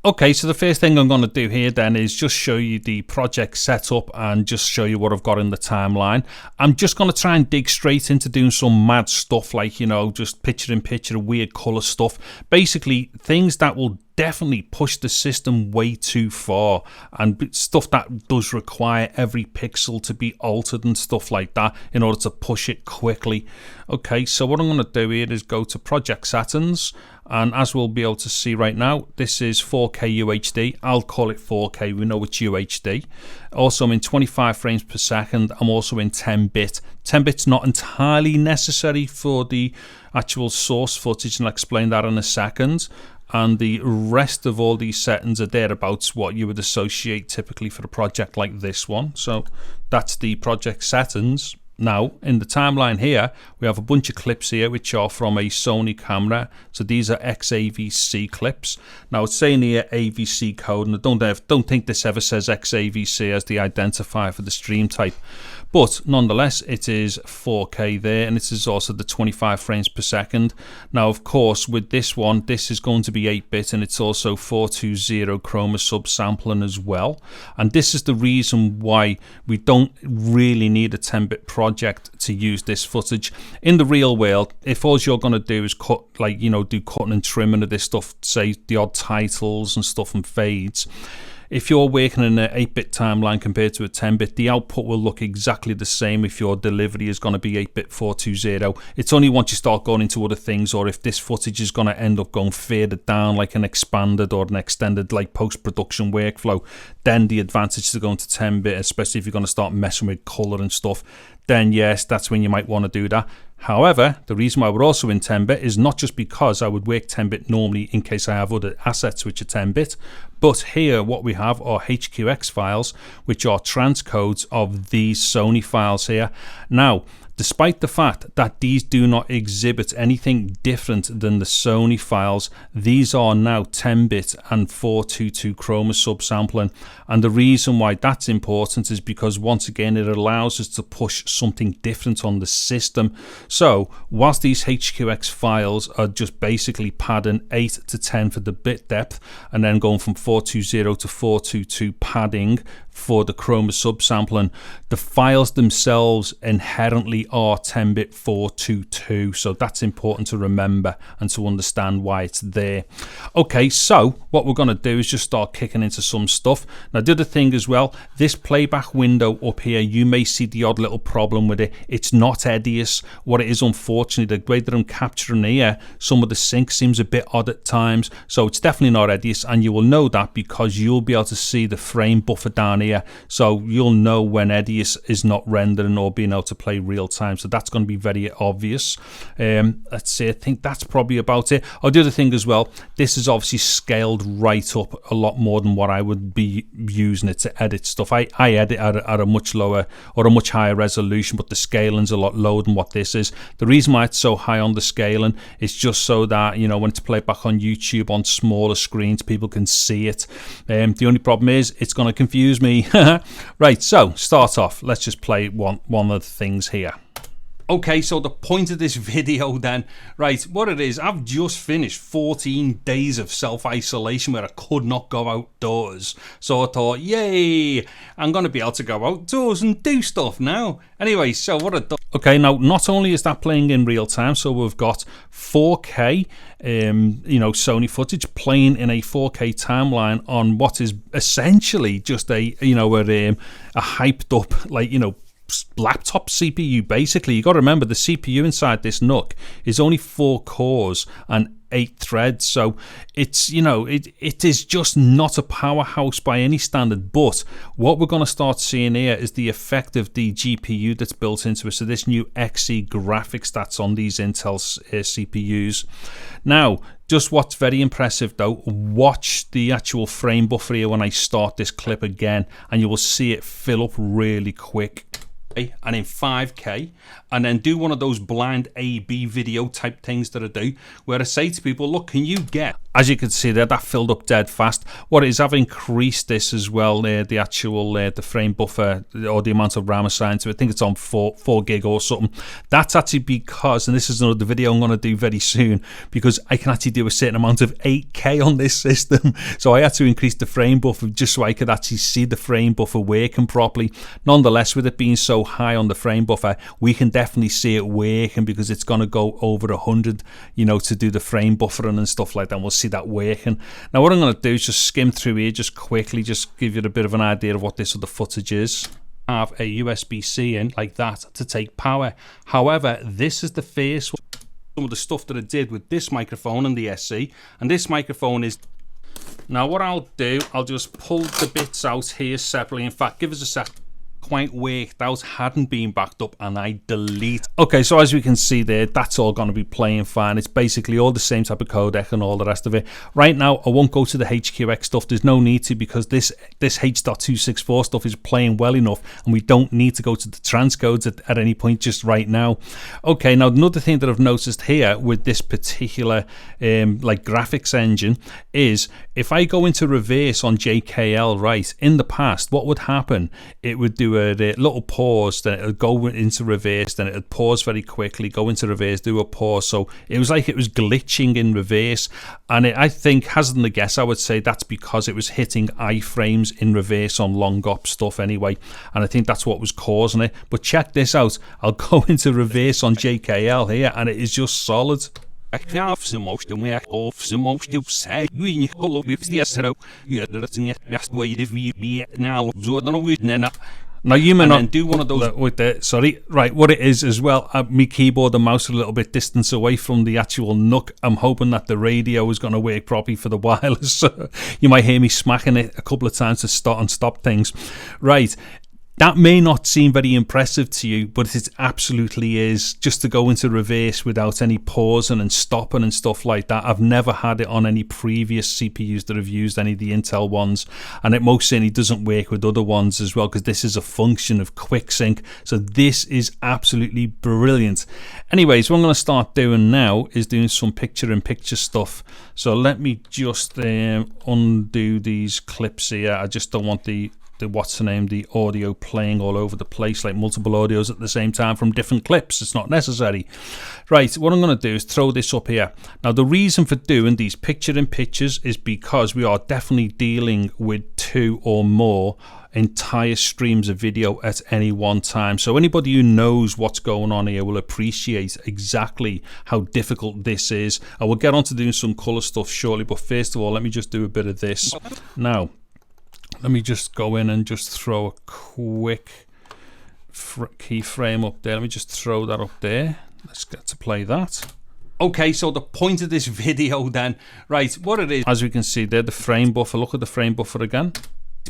Okay, so the first thing I'm going to do here then is just show you the project setup and just show you what I've got in the timeline. I'm just going to try and dig straight into doing some mad stuff like, you know, just picture-in-picture, weird color stuff. Basically, things that will definitely push the system way too far, and stuff that does require every pixel to be altered and stuff like that in order to push it quickly. Okay, so what I'm going to do here is go to project settings, and as we'll be able to see right now, this is 4K UHD. I'll call it 4K, we know it's UHD. Also, I'm in 25 frames per second. I'm also in 10-bit. 10-bit's not entirely necessary for the actual source footage, and I'll explain that in a second. And the rest of all these settings are thereabouts what you would associate typically for a project like this one. So that's the project settings. Now, in the timeline here, we have a bunch of clips here which are from a Sony camera. So these are XAVC clips. Now, it's saying here AVC code, and I don't think this ever says XAVC as the identifier for the stream type. But nonetheless, it is 4K there, and this is also the 25 frames per second. Now, of course, with this one, this is going to be 8-bit, and it's also 420 chroma subsampling as well. And this is the reason why we don't really need a 10-bit project to use this footage. In the real world, if all you're going to do is cut, like, you know, do cutting and trimming of this stuff, say the odd titles and stuff and fades, if you're working in an 8-bit timeline compared to a 10-bit, the output will look exactly the same if your delivery is going to be 8-bit 420. It's only once you start going into other things, or if this footage is going to end up going further down like an expanded or an extended like post-production workflow, then the advantage to going to 10-bit, especially if you're going to start messing with color and stuff, then yes, that's when you might want to do that. However, the reason why we're also in 10-bit is not just because I would work 10-bit normally in case I have other assets which are 10-bit, but here what we have are HQX files, which are transcodes of these Sony files here. Now, despite the fact that these do not exhibit anything different than the Sony files, these are now 10-bit and 422 chroma subsampling. And the reason why that's important is because, once again, it allows us to push something different on the system. So, whilst these HQX files are just basically padding 8 to 10 for the bit depth, and then going from 420 to 422 padding for the chroma subsampling, the files themselves inherently are 10-bit 422, so that's important to remember and to understand why it's there. Okay, so what we're going to do is just start kicking into some stuff. Now, the other thing as well, this playback window up here, you may see the odd little problem with it. It's not Edius. What it is, unfortunately, the way that I'm capturing here, some of the sync seems a bit odd at times, so it's definitely not Edius, and you will know that because you'll be able to see the frame buffer down here. So you'll know when Edius is not rendering or being able to play real time. So that's going to be very obvious. Let's see, I think that's probably about it. Oh, the other thing as well, this is obviously scaled right up a lot more than what I would be using it to edit stuff. I edit at a much lower or a much higher resolution, but the scaling's a lot lower than what this is. The reason why it's so high on the scaling is just so that, you know, when it's played back on YouTube on smaller screens, people can see it. The only problem is it's going to confuse me. Right, so start off. Let's just play one of the things here. Okay, so the point of this video then, right, what it is, I've just finished 14 days of self-isolation where I could not go outdoors. So I thought, yay, I'm going to be able to go outdoors and do stuff now. Anyway, so what I've done. Okay, now not only is that playing in real time, so we've got 4K, you know, Sony footage playing in a 4K timeline on what is essentially just a, you know, a hyped up, like, you know, laptop CPU. Basically, you got to remember the CPU inside this NUC is only 4 cores and 8 threads, so it's, you know, it is just not a powerhouse by any standard. But what we're going to start seeing here is the effect of the GPU that's built into it, so this new XE graphics that's on these Intel CPUs. Now, just what's very impressive though, watch the actual frame buffer here when I start this clip again, and you will see it fill up really quick. and in 5K, and then do one of those blind A/B video type things that I do, where I say to people, look, can you get, as you can see there, that filled up dead fast. What it is, I've increased this as well, the actual the frame buffer, or the amount of RAM assigned to it. I think it's on 4 gig or something. That's actually because, and this is another video I'm going to do very soon, because I can actually do a certain amount of 8K on this system. So I had to increase the frame buffer just so I could actually see the frame buffer working properly. Nonetheless, with it being so high on the frame buffer, we can definitely see it working, because it's going to go over 100, you know, to do the frame buffering and stuff like that. And we'll see that working. Now what I'm going to do is just skim through here just quickly, just give you a bit of an idea of what this other footage is. Have a USB-C in like that to take power. However, this is the first one. Some of the stuff that I did with this microphone and the SC, and this microphone is. Now what I'll do, I'll just pull the bits out here separately. In fact, give us a sec. Quite worked out, hadn't been backed up, and I delete. Okay, so as we can see there, that's all going to be playing fine. It's basically all the same type of codec and all the rest of it. Right now, I won't go to the HQX stuff. There's no need to, because this H.264 stuff is playing well enough, and we don't need to go to the transcodes at any point just right now. Okay, now another thing that I've noticed here with this particular like graphics engine is, if I go into reverse on JKL, right, in the past, what would happen? It would do a little pause, then it would go into reverse, then it would pause very quickly, go into reverse, do a pause. So it was like it was glitching in reverse, and I think, hazarding a guess, I would say that's because it was hitting iframes in reverse on long op stuff anyway, and I think that's what was causing it. But check this out, I'll go into reverse on JKL here, and it is just solid. Now you may not do one of those with the, sorry, right, what it is as well, my keyboard and mouse are a little bit distance away from the actual NUC. I'm hoping that the radio is going to work properly for the wireless. You might hear me smacking it a couple of times to start and stop things. Right. That may not seem very impressive to you, but it absolutely is, just to go into reverse without any pausing and stopping and stuff like that. I've never had it on any previous CPUs that have used any of the Intel ones, and it most certainly doesn't work with other ones as well, because this is a function of QuickSync. So this is absolutely brilliant. Anyways, what I'm going to start doing now is doing some picture-in-picture stuff. So let me just undo these clips here. I just don't want the audio playing all over the place, like multiple audios at the same time from different clips. It's not necessary. Right, what I'm going to do is throw this up here. Now the reason for doing these picture-in-pictures is because we are definitely dealing with 2 or more entire streams of video at any one time. So anybody who knows what's going on here will appreciate exactly how difficult this is. I will get on to doing some color stuff shortly, but first of all, let me just do a bit of this. Now, let me just go in and just throw a quick keyframe up there. Let me just throw that up there. Let's get to play that. Okay, so the point of this video then, right, what it is, as we can see there, the frame buffer. Look at the frame buffer again.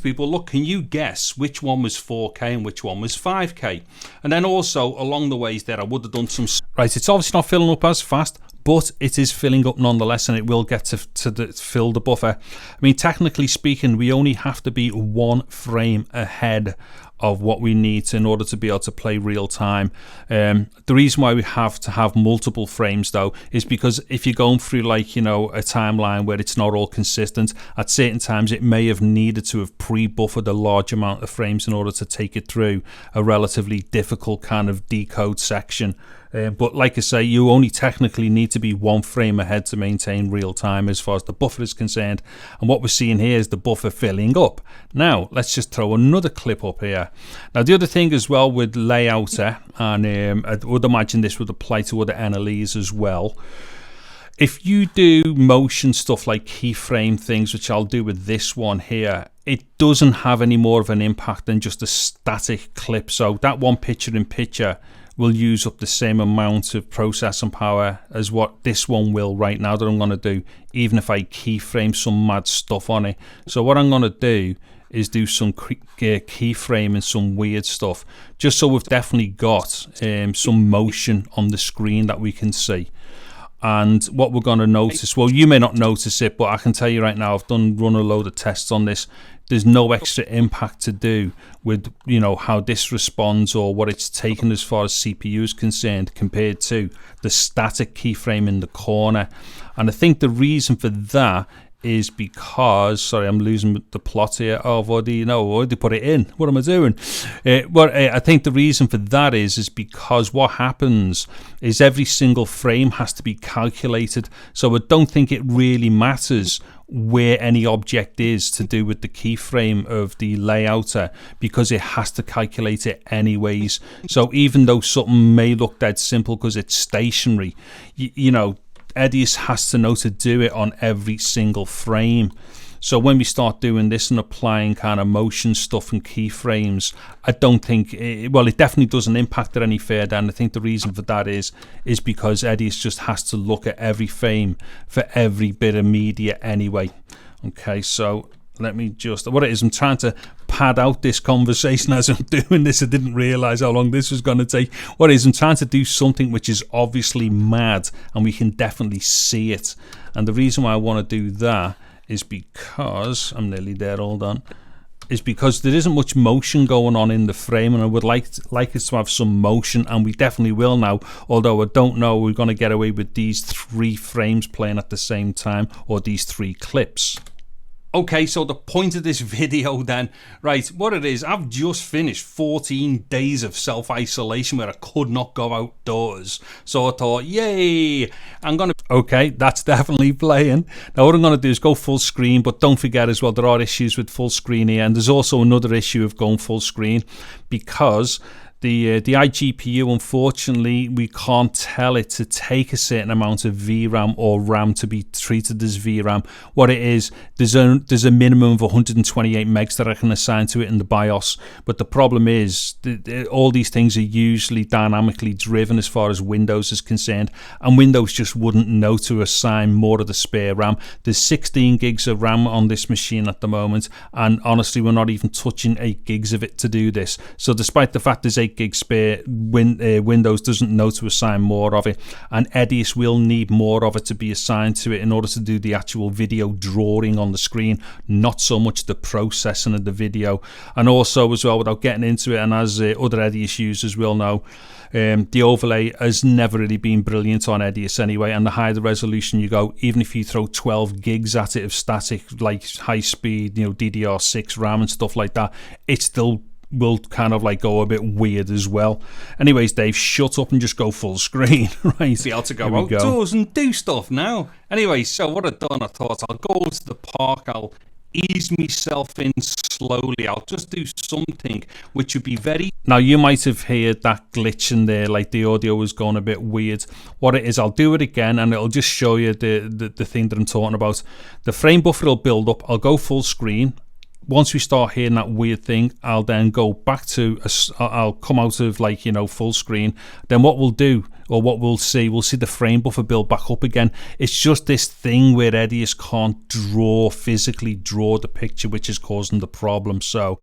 People, look, can you guess which one was 4K and which one was 5K? And then also along the ways there, I would have done some. Right, it's obviously not filling up as fast, but it is filling up nonetheless, and it will get to fill the buffer. I mean, technically speaking, we only have to be 1 frame ahead of what we need in order to be able to play real time. The reason why we have to have multiple frames though is because if you're going through, like, you know, a timeline where it's not all consistent, at certain times it may have needed to have pre-buffered a large amount of frames in order to take it through a relatively difficult kind of decode section. But like I say, you only technically need to be 1 frame ahead to maintain real time as far as the buffer is concerned. And what we're seeing here is the buffer filling up. Now, let's just throw another clip up here. Now, the other thing as well with layouter, and I would imagine this would apply to other NLEs as well. If you do motion stuff like keyframe things, which I'll do with this one here, it doesn't have any more of an impact than just a static clip. So that one picture-in-picture will use up the same amount of processing power as what this one will right now that I'm going to do, even if I keyframe some mad stuff on it. So what I'm going to do is do some keyframe and some weird stuff, just so we've definitely got some motion on the screen that we can see. And what we're going to notice, well, you may not notice it, but I can tell you right now, I've run a load of tests on this. There's no extra impact to do with, you know, how this responds or what it's taken as far as CPU is concerned compared to the static keyframe in the corner. And I think the reason for that is because, sorry, I'm losing the plot here. Oh, I've already put it in. What am I doing? I think the reason for that is because what happens is every single frame has to be calculated. So I don't think it really matters where any object is to do with the keyframe of the layouter, because it has to calculate it anyways. So even though something may look dead simple because it's stationary, you know, Edius has to know to do it on every single frame. So when we start doing this and applying kind of motion stuff and keyframes, I don't think it definitely doesn't impact it any further. And I think the reason for that is because Edius just has to look at every frame for every bit of media anyway. Okay, so let me just, what it is, I'm trying to pad out this conversation as I'm doing this. I didn't realize how long this was going to take. What it is, I'm trying to do something which is obviously mad and we can definitely see it. And the reason why I want to do that is because, I'm nearly there, hold on, is because there isn't much motion going on in the frame, and I would like us to have some motion, and we definitely will now, although I don't know we're going to get away with these 3 frames playing at the same time, or these 3 clips. Okay, so the point of this video then, right, what it is, I've just finished 14 days of self-isolation where I could not go outdoors. So I thought, yay, okay, that's definitely playing. Now what I'm going to do is go full screen, but don't forget as well, there are issues with full screen here, and there's also another issue of going full screen because the iGPU, unfortunately, we can't tell it to take a certain amount of VRAM or RAM to be treated as VRAM. What it is, there's a minimum of 128 megs that I can assign to it in the BIOS. But the problem is, all these things are usually dynamically driven as far as Windows is concerned, and Windows just wouldn't know to assign more of the spare RAM. There's 16 gigs of RAM on this machine at the moment, and honestly, we're not even touching 8 gigs of it to do this. So despite the fact there's 8 gig spare, Windows doesn't know to assign more of it, and Edius will need more of it to be assigned to it in order to do the actual video drawing on the screen, not so much the processing of the video. And also as well, without getting into it, and as other Edius users will know, the overlay has never really been brilliant on Edius anyway, and the higher the resolution you go, even if you throw 12 gigs at it of static, like high speed, you know, DDR6 RAM and stuff like that, it still will kind of like go a bit weird as well. Anyways, Dave, shut up and just go full screen. Right, be able to go outdoors and do stuff now. Anyway, so what I've done, I thought I'll go to the park, I'll ease myself in slowly, I'll just do something which would be very... Now you might have heard that glitch in there, like the audio was going a bit weird. What it is, I'll do it again and it'll just show you the thing that I'm talking about. The frame buffer will build up, I'll go full screen. Once we start hearing that weird thing, I'll then go back to, I'll come out of, like, you know, full screen. Then what we'll do, or what we'll see the frame buffer build back up again. It's just this thing where Edius can't physically draw the picture, which is causing the problem. So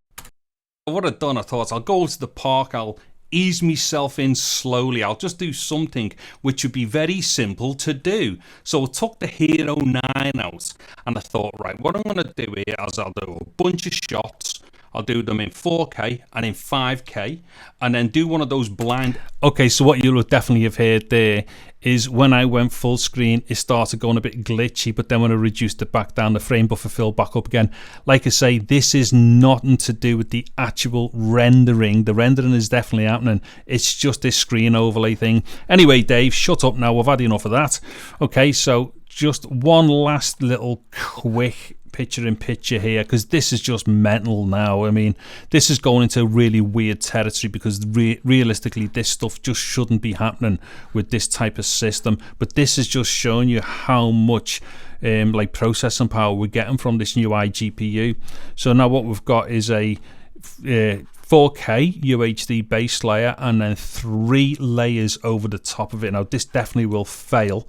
what I've done, I thought I'll go to the park, I'll ease myself in slowly, I'll just do something which would be very simple to do. So I took the Hero 9 out and I thought, right, what I'm going to do here is I'll do a bunch of shots. I'll do them in 4K and in 5K, and then do one of those blind... Okay, so what you'll definitely have heard there is when I went full screen, it started going a bit glitchy, but then when I reduced it back down, the frame buffer filled back up again. Like I say, this is nothing to do with the actual rendering. The rendering is definitely happening. It's just this screen overlay thing. Anyway, Dave, shut up now. I've had enough of that. Okay, so just one last little quick picture-in-picture here, because this is just mental now. I mean, this is going into really weird territory because realistically this stuff just shouldn't be happening with this type of system, but this is just showing you how much like processing power we're getting from this new iGPU. So now what we've got is a 4K UHD base layer and then 3 layers over the top of it. Now this definitely will fail,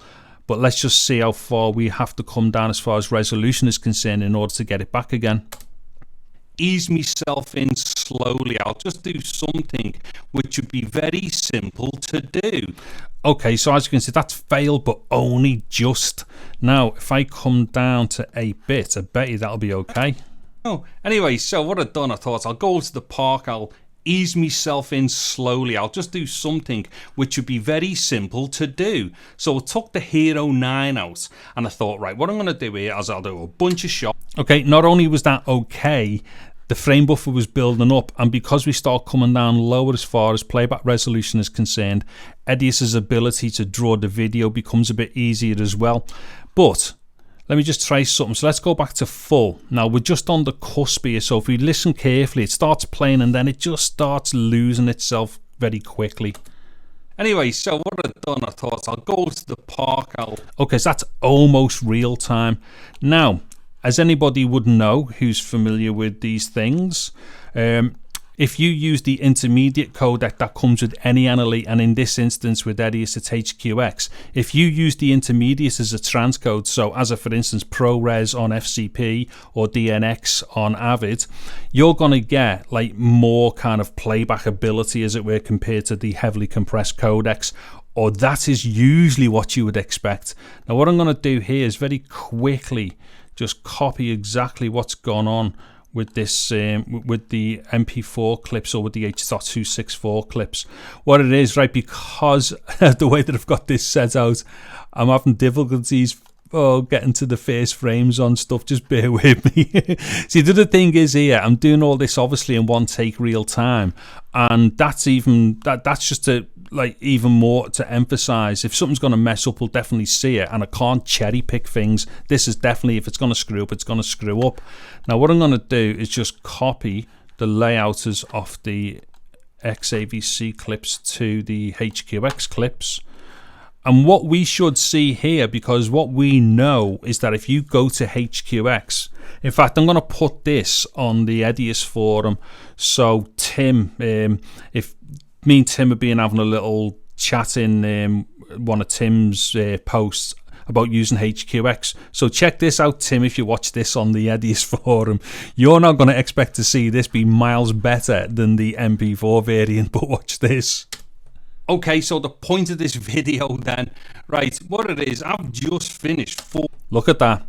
but let's just see how far we have to come down as far as resolution is concerned in order to get it back again. ease myself in slowly. I'll just do something which would be very simple to do. Okay, so as you can see, that's failed, but only just. Now, if I come down to 8-bit, I bet you that'll be okay. Oh, anyway, so what I've done, I thought I'll go to the park, I'll ease myself in slowly. I'll just do something which would be very simple to do. So I took the Hero 9 out, and I thought, right, what I'm going to do here is I'll do a bunch of shots. Okay, not only was that okay, the frame buffer was building up, and because we start coming down lower as far as playback resolution is concerned, Edius's ability to draw the video becomes a bit easier as well. But let me just try something. So let's go back to full. Now we're just on the cusp here, so if we listen carefully, it starts playing and then it just starts losing itself very quickly. Anyway, so what I've done, I thought I'll go to the park. Okay, so that's almost real time. Now, as anybody would know who's familiar with these things, if you use the intermediate codec that comes with any NLE, and in this instance with Edius it's HQX, if you use the intermediate as a transcode, so as a for instance ProRes on FCP or DNX on Avid, you're going to get like more kind of playback ability, as it were, compared to the heavily compressed codecs, or that is usually what you would expect. Now what I'm going to do here is very quickly just copy exactly what's gone on with this, with the MP4 clips or with the H.264 clips. What it is, right, because the way that I've got this set out, I'm having difficulties getting to the first frames on stuff. Just bear with me. See, the other thing is here, I'm doing all this obviously in one take real time, and that's just to like even more to emphasize, if something's going to mess up, we'll definitely see it, and I can't cherry pick things. This is definitely, if it's going to screw up, it's going to screw up. Now what I'm going to do is just copy the layouters of the XAVC clips to the HQX clips. And what we should see here, because what we know is that if you go to HQX, in fact, I'm going to put this on the Edius forum. So Tim, if me and Tim have been having a little chat in one of Tim's posts about using HQX. So check this out, Tim, if you watch this on the Edius forum. You're not going to expect to see this be miles better than the MP4 variant, but watch this. Okay, so the point of this video then, right, what it is, I've just finished look at that.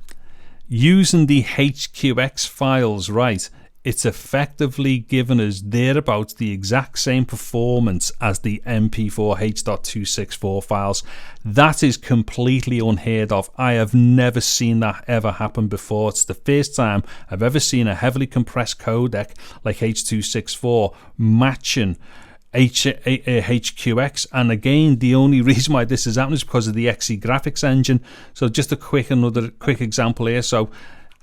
Using the HQX files, right, it's effectively given us thereabouts the exact same performance as the MP4 H.264 files. That is completely unheard of. I have never seen that ever happen before. It's the first time I've ever seen a heavily compressed codec like H.264 matching HQX, and again, the only reason why this is happening is because of the XE graphics engine. So just another quick example here. So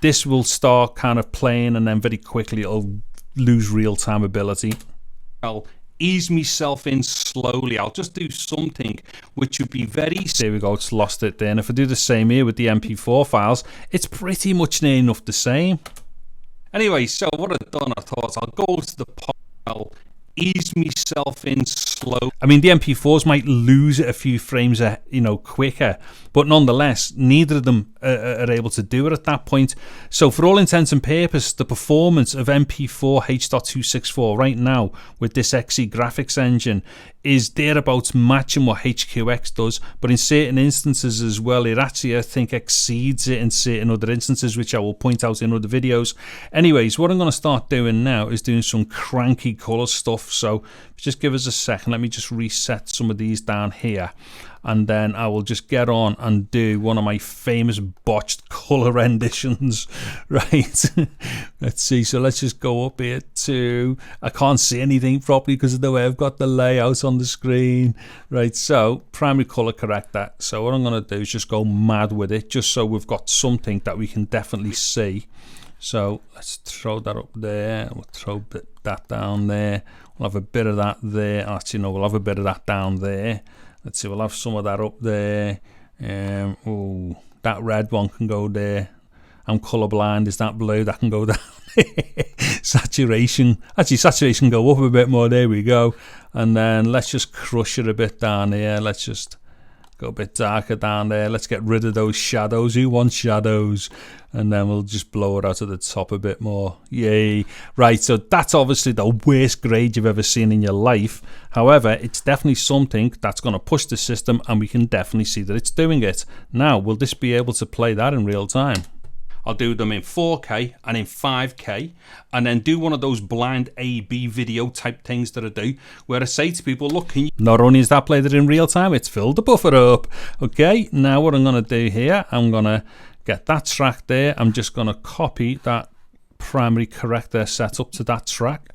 this will start kind of playing, and then very quickly it'll lose real-time ability. I'll ease myself in slowly. I'll just do something which would be very... There we go, it's lost it there. And if I do the same here with the MP4 files, it's pretty much near enough the same. Anyway, so what I've done, I thought I'll go to the I'll ease myself in slow. I mean, the MP4s might lose it a few frames, quicker, but nonetheless, neither of them are able to do it at that point. So for all intents and purposes, the performance of MP4 H.264 right now with this XE graphics engine is thereabouts matching what HQX does, but in certain instances as well, it actually, I think, exceeds it in certain other instances, which I will point out in other videos. Anyways, what I'm going to start doing now is doing some cranky color stuff. So just give us a second. Let me just reset some of these down here, and then I will just get on and do one of my famous botched color renditions, right? Let's see. So let's just go up here to, I can't see anything properly because of the way I've got the layout on the screen, right? So primary color correct that. So what I'm going to do is just go mad with it, just so we've got something that we can definitely see. So let's throw that up there. We'll throw that down there. We'll have a bit of that there. Actually, no, we'll have a bit of that down there. Let's see, we'll have some of that up there. Oh, that red one can go there. I'm colorblind. Is that blue? That can go down. Saturation. Actually, saturation can go up a bit more. There we go. And then let's just crush it a bit down here. Let's just Go a bit darker down there. Let's get rid of those shadows. Who wants shadows? And then we'll just blow it out at the top a bit more. Yay. Right, so that's obviously the worst grade you've ever seen in your life. However, it's definitely something that's going to push the system, and we can definitely see that it's doing it. Now, will this be able to play that in real time? I'll do them in 4K and in 5K, and then do one of those blind A/B video type things that I do, where I say to people, look, can you... Not only is that played it in real time, it's filled the buffer up. Okay, now what I'm going to do here, I'm going to get that track there. I'm just going to copy that primary corrector setup to that track.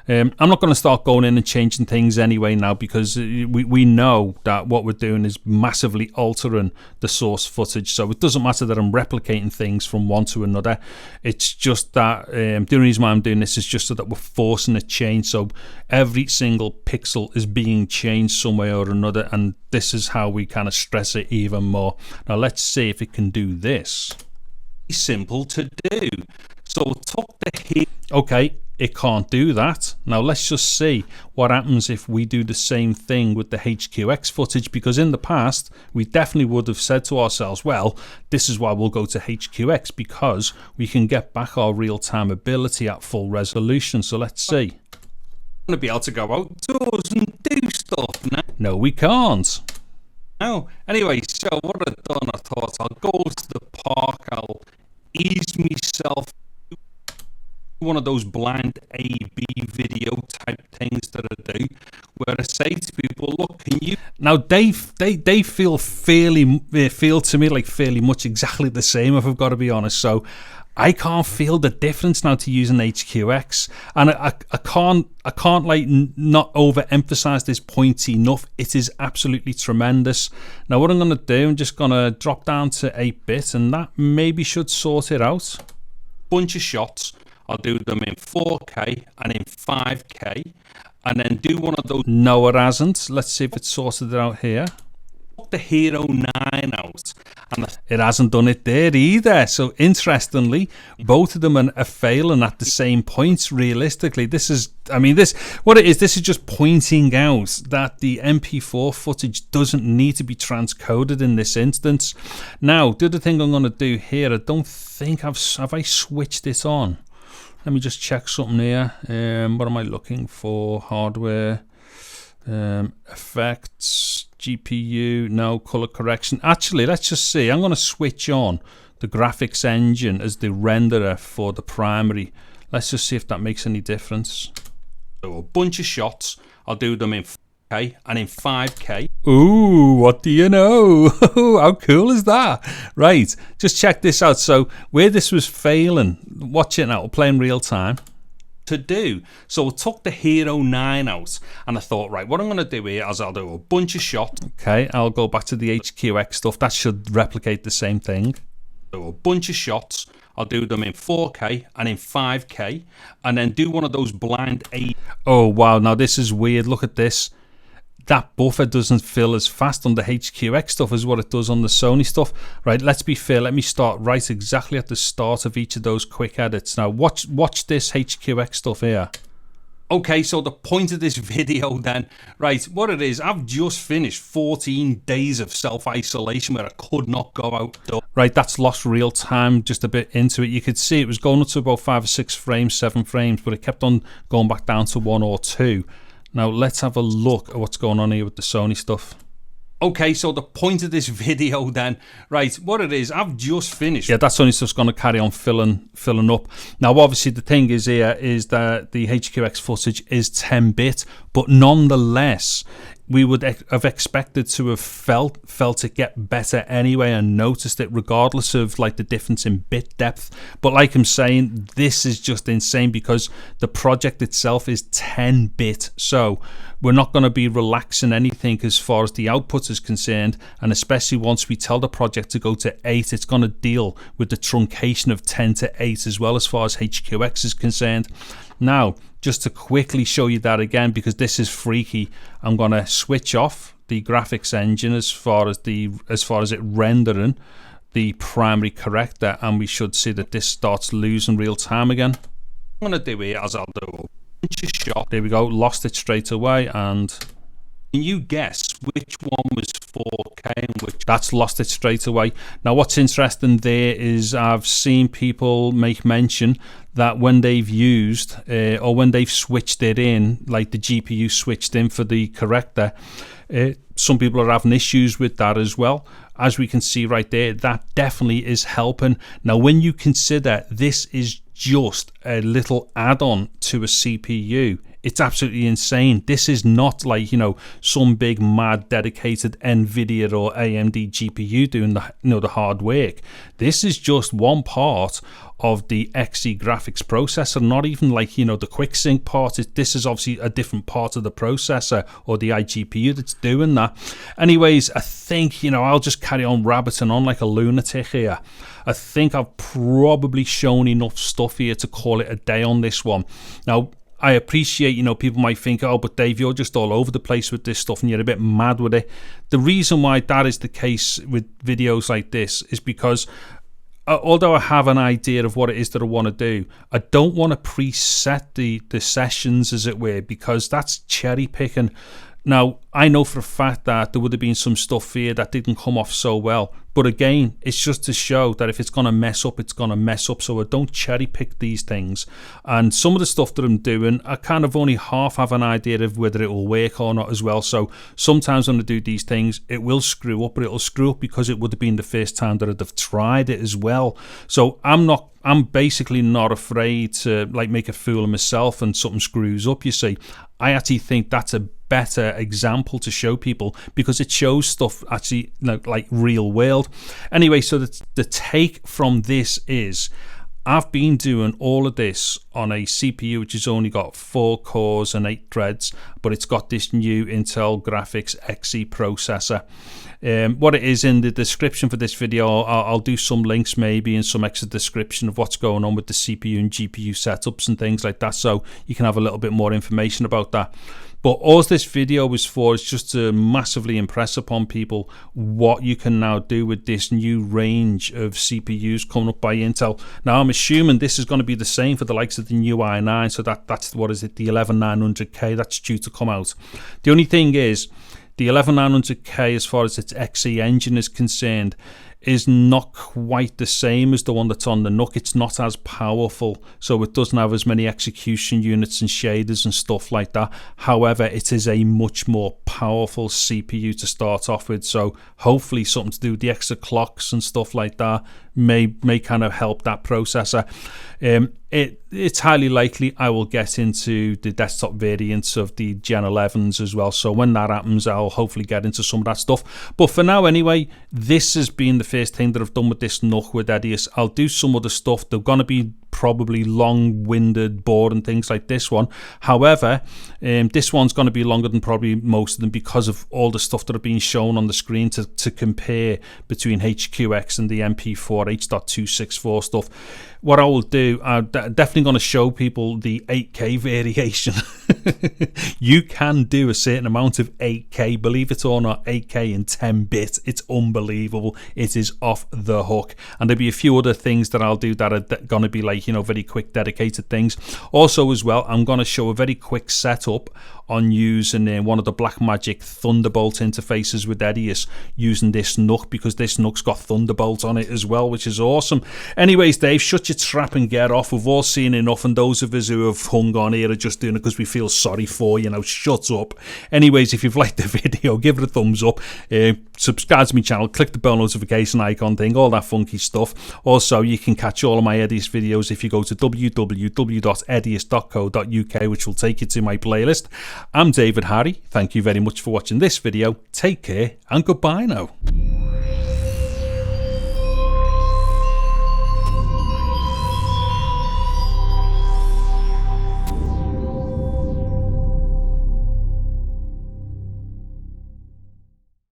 I'm not going to start going in and changing things anyway now, because we know that what we're doing is massively altering the source footage. So it doesn't matter that I'm replicating things from one to another. It's just that the only reason why I'm doing this is just so that we're forcing a change. So every single pixel is being changed some way or another, and this is how we kind of stress it even more. Now let's see if it can do this. Simple to do. So tuck the heat. Okay, it can't do that. Now let's just see what happens if we do the same thing with the HQX footage, because in the past we definitely would have said to ourselves, well, this is why we'll go to HQX, because we can get back our real-time ability at full resolution. So let's see. I'm going to be able to go outdoors and do stuff now. No, we can't. No. Anyway, so what I've done, I thought I'll go to the park, I'll ease myself, one of those blind A/B video type things that I do, where I say to people, look, can you... Now they feel to me like fairly much exactly the same, if I've got to be honest. So I can't feel the difference now to using HQX, and I can't like not overemphasize this point enough. It is absolutely tremendous. Now what I'm going to do, I'm just going to drop down to 8-bit, and that maybe should sort it out. Bunch of shots. I'll do them in 4K and in 5K, and then do one of those. No, it hasn't. Let's see if it's sorted it out here. The Hero 9 out, and it hasn't done it there either. So interestingly, both of them are failing at the same points. Realistically, this is, I mean, this is just pointing out that the MP4 footage doesn't need to be transcoded in this instance. Now, the other thing I'm going to do here, I don't think have I switched it on. Let me just check something here. What am I looking for? Hardware, effects, GPU, no, color correction. Actually, let's just see. I'm going to switch on the graphics engine as the renderer for the primary. Let's just see if that makes any difference. So a bunch of shots. I'll do them in 4K and in 5K. Ooh, what do you know? How cool is that? Right, just check this out. So where this was failing, watch it now, play in real time. To do. So I took the Hero 9 out, and I thought, right, what I'm going to do here is I'll do a bunch of shots. Okay, I'll go back to the HQX stuff. That should replicate the same thing. So a bunch of shots. I'll do them in 4K and in 5K, and then do one of those blind A. Oh, wow, now this is weird. Look at this. That buffer doesn't fill as fast on the HQX stuff as what it does on the Sony stuff. Right, let's be fair. Let me start right exactly at the start of each of those quick edits. Now, watch this HQX stuff here. Okay, so the point of this video then, right, what it is, I've just finished 14 days of self-isolation where I could not go outdoors. Right, that's lost real time just a bit into it. You could see it was going up to about 5 or 6 frames, 7 frames, but it kept on going back down to 1 or 2. Now let's have a look at what's going on here with the Sony stuff. Okay, so the point of this video then, right, what it is, I've just finished. Yeah, that Sony stuff's going to carry on filling up. Now, obviously, the thing is here is that the HQX footage is 10-bit, but nonetheless, we would have expected to have felt it get better anyway and noticed it regardless of like the difference in bit depth. But like I'm saying, this is just insane because the project itself is 10-bit. So we're not going to be relaxing anything as far as the output is concerned. And especially once we tell the project to go to 8, it's going to deal with the truncation of 10 to 8 as well as far as HQX is concerned. Now, just to quickly show you that again, because this is freaky, I'm going to switch off the graphics engine as far as it rendering the primary corrector, and we should see that this starts losing real time again. What I'm going to do here is I'll do a bunch of shots. There we go, lost it straight away, and Can you guess which one was 4K and which? That's lost it straight away. Now what's interesting there is I've seen people make mention that when they've used or when they've switched it in, like the GPU switched in for the corrector, some people are having issues with that as well. As we can see right there, that definitely is helping. Now when you consider this is just a little add-on to a CPU, it's absolutely insane. This is not like, you know, some big mad dedicated NVIDIA or AMD GPU doing the, you know, the hard work. This is just one part of the XE graphics processor, not even like, you know, the quick sync part. This is obviously a different part of the processor or the iGPU that's doing that. Anyways, I think, you know, I'll just carry on rabbiting on like a lunatic here. I think I've probably shown enough stuff here to call it a day on this one. Now, I appreciate, you know, people might think, oh, but Dave, you're just all over the place with this stuff and you're a bit mad with it. The reason why that is the case with videos like this is because although I have an idea of what it is that I want to do, I don't want to preset the sessions, as it were, because that's cherry picking. Now, I know for a fact that there would have been some stuff here that didn't come off so well. But again, it's just to show that if it's going to mess up, it's going to mess up. So I don't cherry pick these things. And some of the stuff that I'm doing, I kind of only half have an idea of whether it will work or not as well. So sometimes when I do these things, it will screw up, but it'll screw up because it would have been the first time that I'd have tried it as well. So I'm basically not afraid to like make a fool of myself and something screws up, you see. I actually think that's a better example to show people because it shows stuff actually like real world. Anyway, so the take from this is I've been doing all of this on a CPU which has only got 4 cores and 8 threads, but it's got this new Intel Graphics XE processor. What it is in the description for this video, I'll do some links maybe and some extra description of what's going on with the CPU and GPU setups and things like that, so you can have a little bit more information about that. But all this video was for is just to massively impress upon people what you can now do with this new range of CPUs coming up by Intel. Now I'm assuming this is going to be the same for the likes of the new i9, so that's what is it, the 11900K that's due to come out. The only thing is, the 11900K, as far as its XE engine is concerned, is not quite the same as the one that's on the NUC. It's not as powerful, so it doesn't have as many execution units and shaders and stuff like that. However, it is a much more powerful CPU to start off with, so hopefully something to do with the extra clocks and stuff like that may kind of help that processor. It's highly likely I will get into the desktop variants of the Gen 11s as well, so when that happens I'll hopefully get into some of that stuff. But for now anyway, this has been the first thing that I've done with this NUC with Edius. I'll do some other stuff. They're going to be probably long-winded, boring things like this one. However, this one's going to be longer than probably most of them because of all the stuff that are being shown on the screen to compare between HQX and the MP4 H.264 stuff. What I will do, I'm definitely going to show people the 8K variation. You can do a certain amount of 8K, believe it or not, 8K in 10 bits. It's unbelievable. It is off the hook. And there'll be a few other things that I'll do that are going to be like, you know, very quick dedicated things. Also as well, I'm going to show a very quick setup on using one of the Blackmagic Thunderbolt interfaces with Edius using this NUC, because this NUC's got Thunderbolt on it as well, which is awesome. Anyways, Dave, shut your trap and get off. We've all seen enough, and those of us who have hung on here are just doing it because we feel sorry for you. Now, shut up. Anyways, if you've liked the video, give it a thumbs up. Subscribe to my channel, click the bell notification icon thing, all that funky stuff. Also, you can catch all of my Edius videos if you go to www.edius.co.uk, which will take you to my playlist. I'm David Harry. Thank you very much for watching this video. Take care and goodbye now.